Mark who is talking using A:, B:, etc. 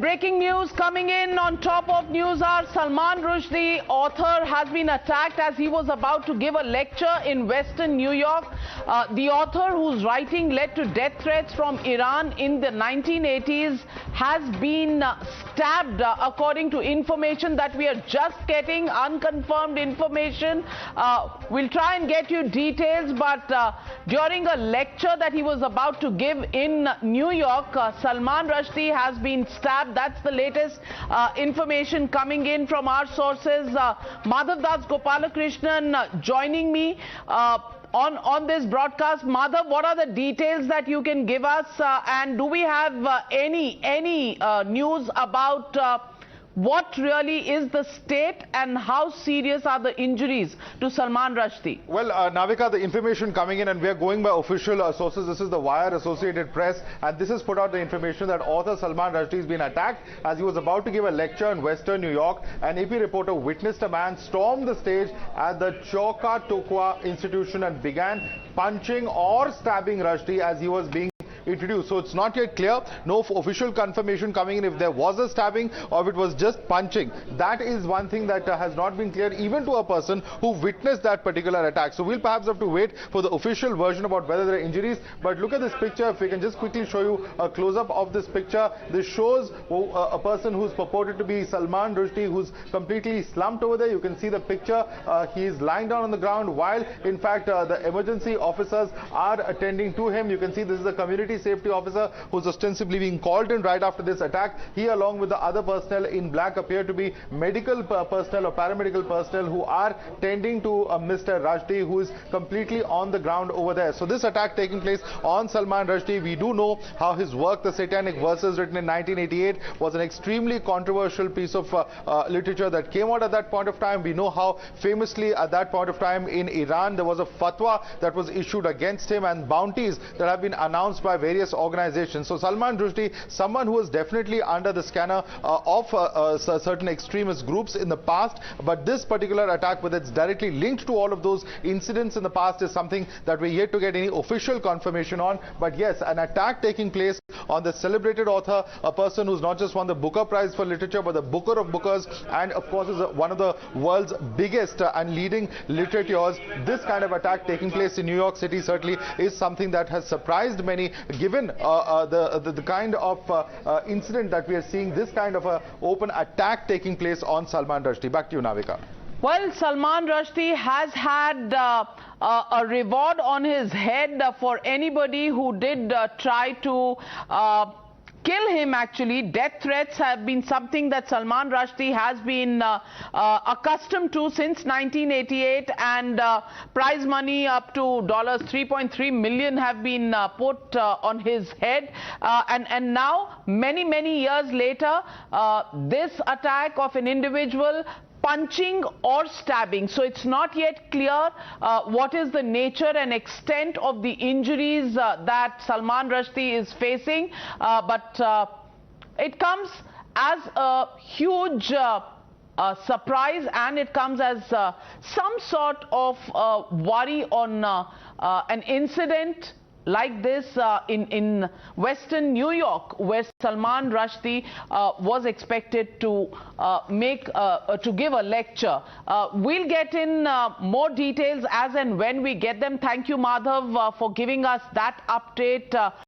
A: Breaking news coming in on top of news hour. Salman Rushdie, author, has been attacked as he was about to give a lecture in Western New York. The author, whose writing led to death threats from Iran in the 1980s, has been stabbed, according to information that we are just getting, unconfirmed information. We'll try and get you details, but during a lecture that he was about to give in New York, Salman Rushdie has been stabbed. That's the latest information coming in from our sources. Madhav Das Gopalakrishnan joining me on this broadcast. Madhav, what are the details that you can give us, and do we have any news about what really is the state and how serious are the injuries to Salman Rushdie?
B: Well, Navika, the information coming in, and we are going by official sources. This is the Wire, Associated Press, and this has put out the information that author Salman Rushdie has been attacked as he was about to give a lecture in Western New York. An AP reporter witnessed a man storm the stage at the Chautauqua Institution and began punching or stabbing Rushdie as he was being introduced. So it's not yet clear, no official confirmation coming in if there was a stabbing or if it was just punching. That is one thing that has not been clear even to a person who witnessed that particular attack. So we'll perhaps have to wait for the official version about whether there are injuries. But look at this picture. If we can just quickly show you a close-up of this picture. This shows a person who's purported to be Salman Rushdie, who's completely slumped over there. You can see the picture. He is lying down on the ground while in fact the emergency officers are attending to him. You can see this is a community safety officer who's ostensibly being called in right after this attack. He, along with the other personnel in black, appear to be medical personnel or paramedical personnel who are tending to Mr. Rushdie, who is completely on the ground over there. So this attack taking place on Salman Rushdie, we do know how his work, the Satanic Verses, written in 1988, was an extremely controversial piece of literature that came out at that point of time. We know how famously at that point of time in Iran there was a fatwa that was issued against him and bounties that have been announced by various organizations. So Salman Rushdie, someone who was definitely under the scanner of certain extremist groups in the past, but this particular attack, whether it's directly linked to all of those incidents in the past, is something that we're yet to get any official confirmation on. But yes, an attack taking place on the celebrated author, a person who's not just won the Booker Prize for literature, but the Booker of Bookers, and of course is one of the world's biggest and leading literateurs. This kind of attack taking place in New York City certainly is something that has surprised many, given the kind of incident that we are seeing, this kind of a open attack taking place on Salman Rushdie. Back to you, Navika.
A: Well, Salman Rushdie has had a reward on his head for anybody who did try to kill him. Actually, death threats have been something that Salman Rushdie has been accustomed to since 1988, and prize money up to $3.3 million have been put on his head. And now, many years later, this attack of an individual punching or stabbing. So it's not yet clear what is the nature and extent of the injuries that Salman Rushdie is facing, but it comes as a huge surprise, and it comes as some sort of worry on an incident like this in Western New York, where Salman Rushdie was expected to give a lecture. We'll get in more details as and when we get them. Thank you, Madhav, for giving us that update.